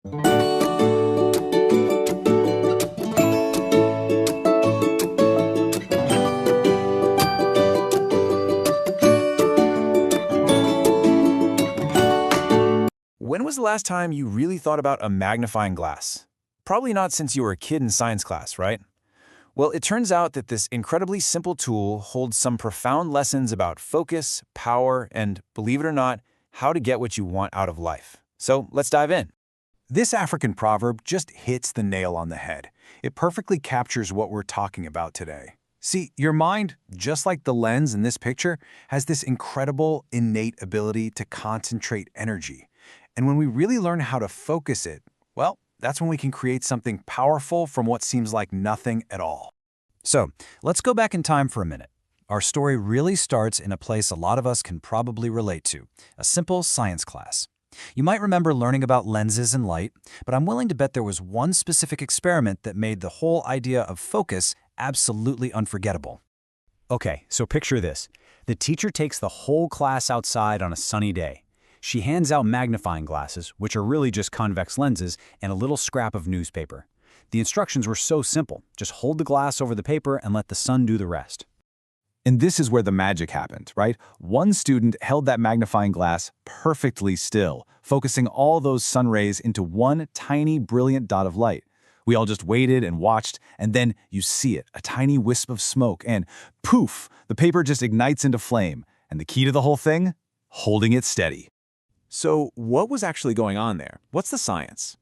When was the last time you really thought about a magnifying glass? Probably not since you were a kid in science class, right? Well, it turns out that this incredibly simple tool holds some profound lessons about focus, power, and, believe it or not, how to get what you want out of life. So let's dive in. This African proverb just hits the nail on the head. It perfectly captures what we're talking about today. See, your mind, just like the lens in this picture, has this incredible innate ability to concentrate energy. And when we really learn how to focus it, well, that's when we can create something powerful from what seems like nothing at all. So, let's go back in time for a minute. Our story really starts in a place a lot of us can probably relate to, a simple science class. You might remember learning about lenses and light, but I'm willing to bet there was one specific experiment that made the whole idea of focus absolutely unforgettable. Okay, so picture this. The teacher takes the whole class outside on a sunny day. She hands out magnifying glasses, which are really just convex lenses, and a little scrap of newspaper. The instructions were so simple. Just hold the glass over the paper and let the sun do the rest. And this is where the magic happened, right? One student held that magnifying glass perfectly still, focusing all those sun rays into one tiny, brilliant dot of light. We all just waited and watched, and then you see it, a tiny wisp of smoke, and poof, the paper just ignites into flame. And the key to the whole thing? Holding it steady. So what was actually going on there? What's the science?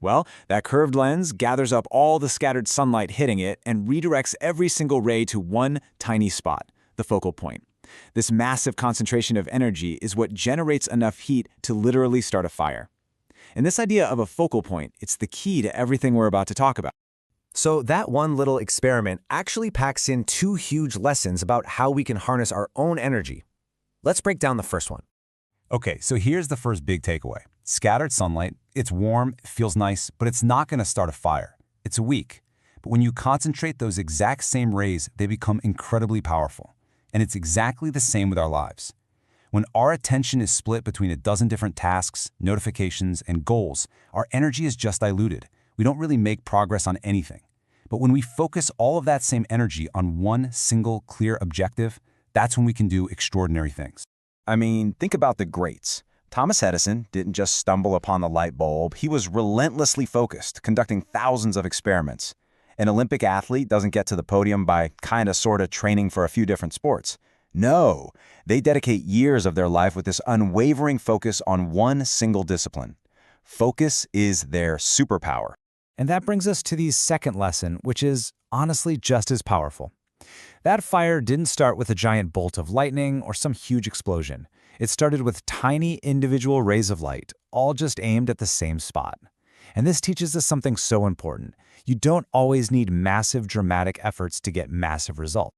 Well, that curved lens gathers up all the scattered sunlight hitting it and redirects every single ray to one tiny spot, the focal point. This massive concentration of energy is what generates enough heat to literally start a fire. And this idea of a focal point, it's the key to everything we're about to talk about. So that one little experiment actually packs in two huge lessons about how we can harness our own energy. Let's break down the first one. Okay, so here's the first big takeaway. Scattered sunlight, it's warm, it feels nice, but it's not going to start a fire. It's weak. But when you concentrate those exact same rays, they become incredibly powerful. And it's exactly the same with our lives. When our attention is split between a dozen different tasks, notifications, and goals, our energy is just diluted. We don't really make progress on anything. But when we focus all of that same energy on one single clear objective, that's when we can do extraordinary things. I mean, think about the greats. Thomas Edison didn't just stumble upon the light bulb. He was relentlessly focused, conducting thousands of experiments. An Olympic athlete doesn't get to the podium by sorta training for a few different sports. No, they dedicate years of their life with this unwavering focus on one single discipline. Focus is their superpower. And that brings us to the second lesson, which is honestly just as powerful. That fire didn't start with a giant bolt of lightning or some huge explosion. It started with tiny individual rays of light, all just aimed at the same spot. And this teaches us something so important. You don't always need massive, dramatic efforts to get massive results.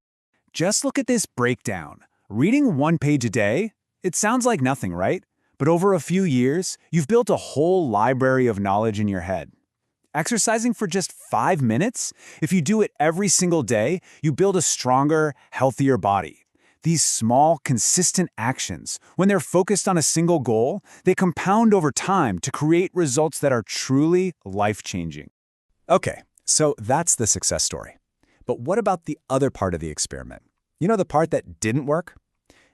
Just look at this breakdown. Reading one page a day? It sounds like nothing, right? But over a few years, you've built a whole library of knowledge in your head. Exercising for just 5 minutes? If you do it every single day, you build a stronger, healthier body. These small, consistent actions, when they're focused on a single goal, they compound over time to create results that are truly life-changing. Okay, so that's the success story. But what about the other part of the experiment? You know, the part that didn't work?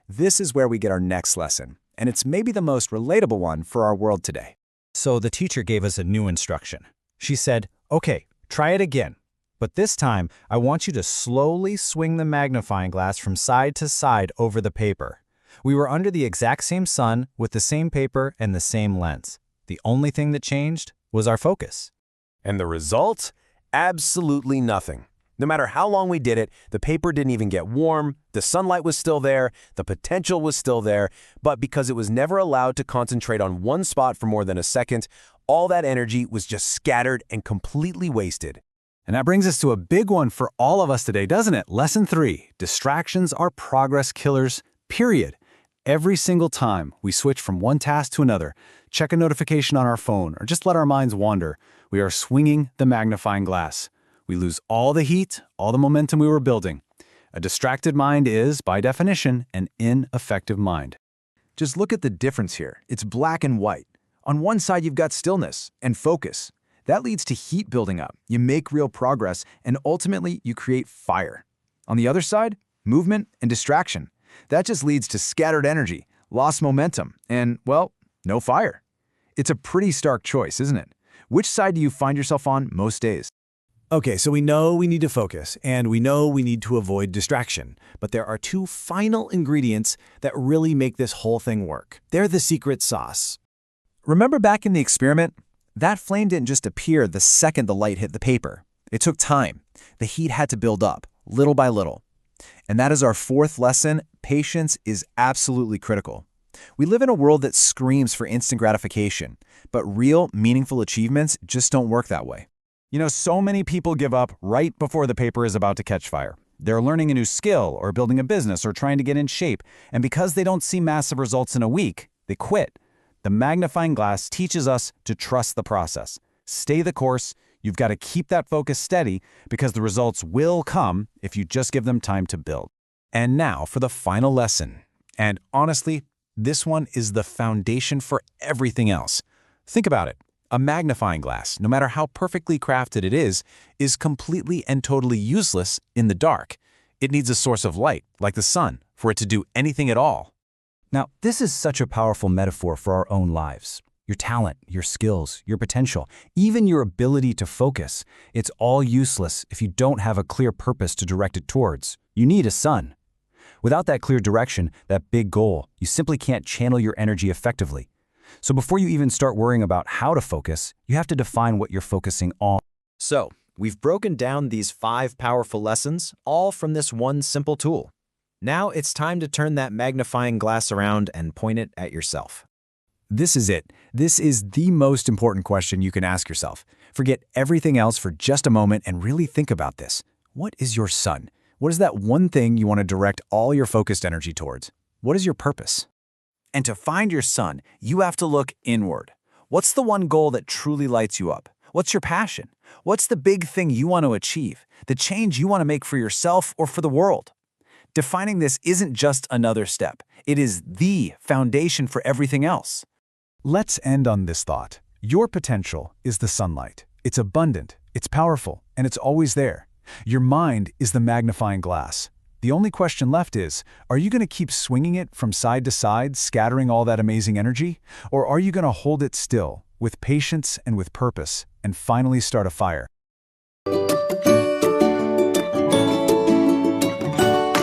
This is where we get our next lesson, and it's maybe the most relatable one for our world today. So the teacher gave us a new instruction. She said, okay, try it again. But this time, I want you to slowly swing the magnifying glass from side to side over the paper. We were under the exact same sun with the same paper and the same lens. The only thing that changed was our focus. And the result? Absolutely nothing. No matter how long we did it, the paper didn't even get warm, the sunlight was still there, the potential was still there, but because it was never allowed to concentrate on one spot for more than a second, all that energy was just scattered and completely wasted. And that brings us to a big one for all of us today, doesn't it? Lesson 3, distractions are progress killers, period. Every single time we switch from one task to another, check a notification on our phone, or just let our minds wander, we are swinging the magnifying glass. We lose all the heat, all the momentum we were building. A distracted mind is, by definition, an ineffective mind. Just look at the difference here. It's black and white. On one side, you've got stillness and focus. That leads to heat building up. You make real progress, and ultimately, you create fire. On the other side, movement and distraction. That just leads to scattered energy, lost momentum, and, well, no fire. It's a pretty stark choice, isn't it? Which side do you find yourself on most days? Okay, so we know we need to focus, and we know we need to avoid distraction. But there are two final ingredients that really make this whole thing work. They're the secret sauce. Remember back in the experiment? That flame didn't just appear the second the light hit the paper. It took time. The heat had to build up, little by little. And that is our fourth lesson. Patience is absolutely critical. We live in a world that screams for instant gratification, but real, meaningful achievements just don't work that way. You know, so many people give up right before the paper is about to catch fire. They're learning a new skill or building a business or trying to get in shape, and because they don't see massive results in a week, they quit. The magnifying glass teaches us to trust the process. Stay the course. You've got to keep that focus steady because the results will come if you just give them time to build. And now for the final lesson. And honestly, this one is the foundation for everything else. Think about it. A magnifying glass, no matter how perfectly crafted it is completely and totally useless in the dark. It needs a source of light, like the sun, for it to do anything at all. Now, this is such a powerful metaphor for our own lives. Your talent, your skills, your potential, even your ability to focus. It's all useless if you don't have a clear purpose to direct it towards. You need a sun. Without that clear direction, that big goal, you simply can't channel your energy effectively. So before you even start worrying about how to focus, you have to define what you're focusing on. So, we've broken down these 5 powerful lessons, all from this one simple tool. Now it's time to turn that magnifying glass around and point it at yourself. This is it. This is the most important question you can ask yourself. Forget everything else for just a moment and really think about this. What is your sun? What is that one thing you want to direct all your focused energy towards? What is your purpose? And to find your sun, you have to look inward. What's the one goal that truly lights you up? What's your passion? What's the big thing you want to achieve? The change you want to make for yourself or for the world? Defining this isn't just another step. It is the foundation for everything else. Let's end on this thought. Your potential is the sunlight. It's abundant, it's powerful, and it's always there. Your mind is the magnifying glass. The only question left is, are you going to keep swinging it from side to side, scattering all that amazing energy? Or are you going to hold it still, with patience and with purpose, and finally start a fire?